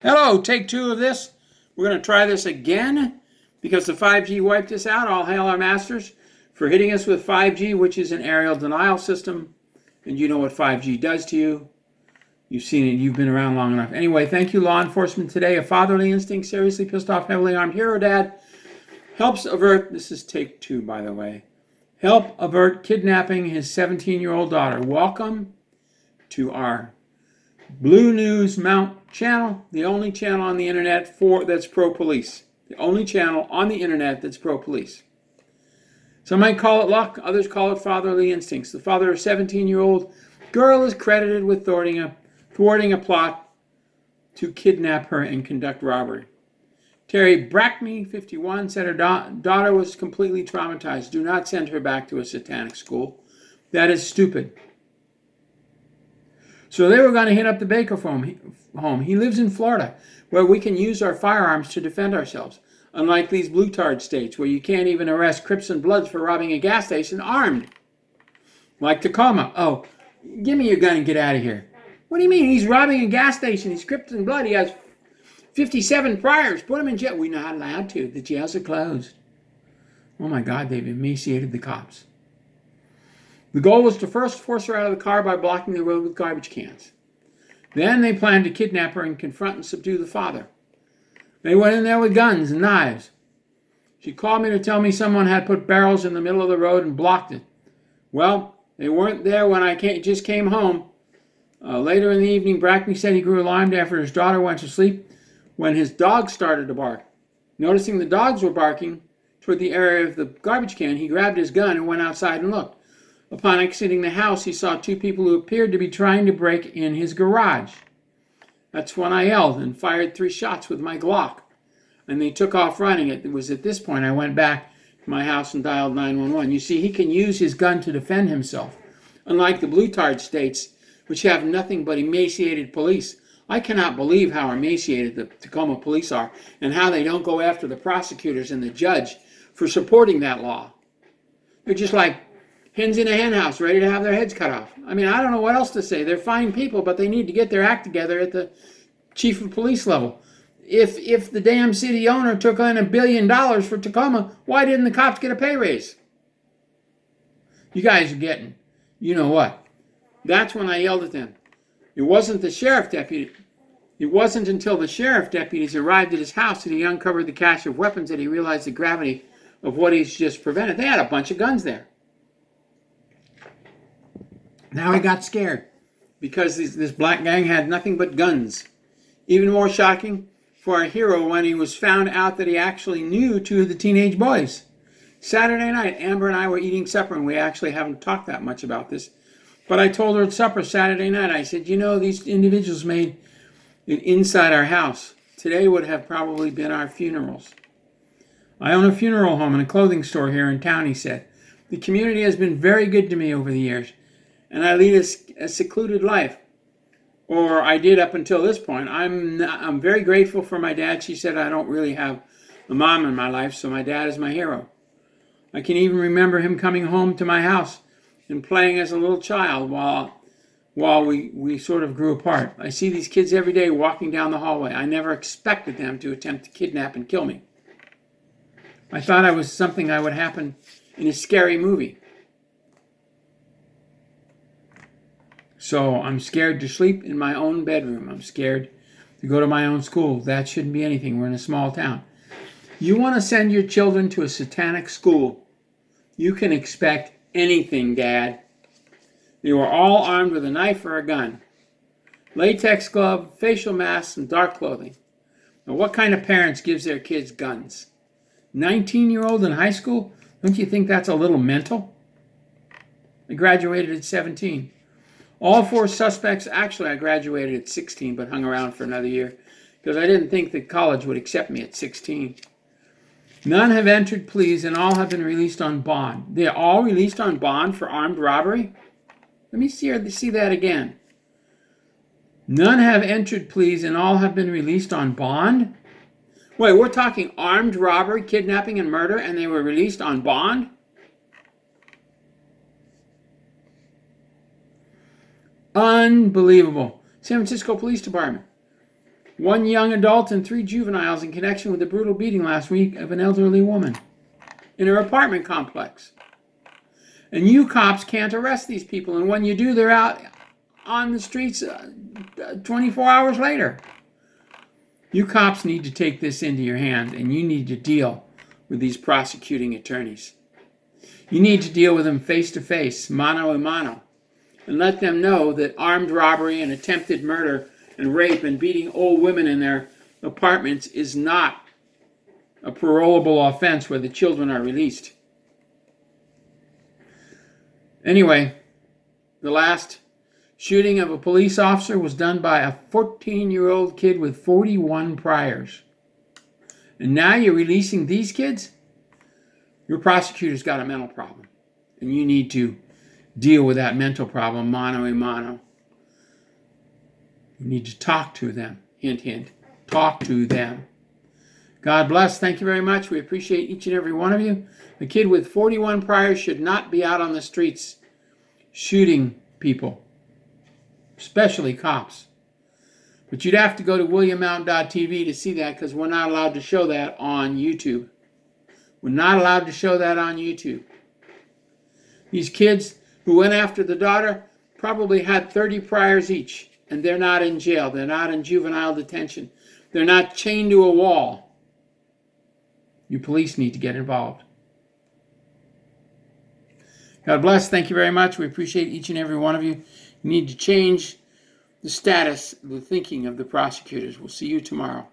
Hello, take two of this. We're going to try this again because the 5G wiped us out. All hail our masters for hitting us with 5G, which is an aerial denial system. And you know what 5G does to you. You've seen it. You've been around long enough. Anyway, thank you, law enforcement. Today, a fatherly instinct, seriously pissed off, heavily armed hero dad helps avert, this is take two, by the way, help avert kidnapping his 17-year-old daughter. Welcome to our Blue News Mount channel, the only channel on the internet that's pro-police. The only channel on the internet that's pro-police. Some might call it luck, others call it fatherly instincts. The father of a 17-year-old girl is credited with thwarting a plot to kidnap her and conduct robbery. Terry Brackney, 51, said her daughter was completely traumatized. Do not send her back to a satanic school. That is stupid. So they were going to hit up the Baker home. He lives in Florida, where we can use our firearms to defend ourselves. Unlike these blue-tard states, where you can't even arrest Crips and Bloods for robbing a gas station armed. Like Tacoma. Oh, give me your gun and get out of here. What do you mean? He's robbing a gas station. He's Crips and Blood. He has 57 priors. Put him in jail. We're not allowed to. The jails are closed. Oh my God, they've emaciated the cops. The goal was to first force her out of the car by blocking the road with garbage cans. Then they planned to kidnap her and confront and subdue the father. They went in there with guns and knives. She called me to tell me someone had put barrels in the middle of the road and blocked it. Well, they weren't there when I just came home. Later in the evening, Brackney said he grew alarmed after his daughter went to sleep when his dog started to bark. Noticing the dogs were barking toward the area of the garbage can, he grabbed his gun and went outside and looked. Upon exiting the house, he saw two people who appeared to be trying to break in his garage. That's when I yelled and fired 3 shots with my Glock, and they took off running. It was at this point I went back to my house and dialed 911. You see, he can use his gun to defend himself, unlike the blue-tard states, which have nothing but emaciated police. I cannot believe how emaciated the Tacoma police are and how they don't go after the prosecutors and the judge for supporting that law. They're just like hens in a hen house, ready to have their heads cut off. I mean, I don't know what else to say. They're fine people, but they need to get their act together at the chief of police level. If the damn city owner took in $1 billion for Tacoma, why didn't the cops get a pay raise? You guys are getting, you know what? That's when I yelled at them. It wasn't the sheriff deputy. It wasn't until the sheriff deputies arrived at his house that he uncovered the cache of weapons that he realized the gravity of what he's just prevented. They had a bunch of guns there. Now I got scared because this black gang had nothing but guns. Even more shocking for our hero when he was found out that he actually knew 2 of the teenage boys. Saturday night, Amber and I were eating supper, and we actually haven't talked that much about this. But I told her at supper Saturday night, I said, you know, these individuals made it inside our house. Today would have probably been our funerals. I own a funeral home and a clothing store here in town, he said. The community has been very good to me over the years, and I lead a secluded life. Or I did up until this point. I'm very grateful for my dad. She said I don't really have a mom in my life, so my dad is my hero. I can even remember him coming home to my house and playing as a little child while we sort of grew apart. I see these kids every day walking down the hallway. I never expected them to attempt to kidnap and kill me. I thought I was something that would happen in a scary movie. So I'm scared to sleep in my own bedroom. I'm scared to go to my own school. That shouldn't be anything. We're in a small town. You want to send your children to a satanic school, you can expect anything, Dad. They were all armed with a knife or a gun, latex glove, facial masks, and dark clothing. Now, what kind of parents gives their kids guns? 19-year-old in high school? Don't you think that's a little mental? I graduated at 17. All 4 suspects, actually I graduated at 16 but hung around for another year because I didn't think that college would accept me at 16. None have entered pleas and all have been released on bond. They're all released on bond for armed robbery? Let me see that again. None have entered pleas and all have been released on bond? Wait, we're talking armed robbery, kidnapping, and murder, and they were released on bond? Unbelievable. San Francisco Police Department. 1 young adult and 3 juveniles in connection with the brutal beating last week of an elderly woman in her apartment complex. And you cops can't arrest these people. And when you do, they're out on the streets 24 hours later. You cops need to take this into your hand, and you need to deal with these prosecuting attorneys. You need to deal with them face to face, mano a mano, and let them know that armed robbery and attempted murder and rape and beating old women in their apartments is not a parolable offense where the children are released. Anyway, the last shooting of a police officer was done by a 14-year-old kid with 41 priors. And now you're releasing these kids? Your prosecutor's got a mental problem. And you need to deal with that mental problem mano a mano. You need to talk to them. Hint, hint. Talk to them. God bless. Thank you very much. We appreciate each and every one of you. The kid with 41 priors should not be out on the streets shooting people, especially cops. But you'd have to go to williammountain.tv to see that, because we're not allowed to show that on YouTube. We're not allowed to show that on YouTube. These kids who went after the daughter probably had 30 priors each, and they're not in jail. They're not in juvenile detention. They're not chained to a wall. You police need to get involved. God bless. Thank you very much. We appreciate each and every one of you. You need to change the status, the thinking of the prosecutors. We'll see you tomorrow.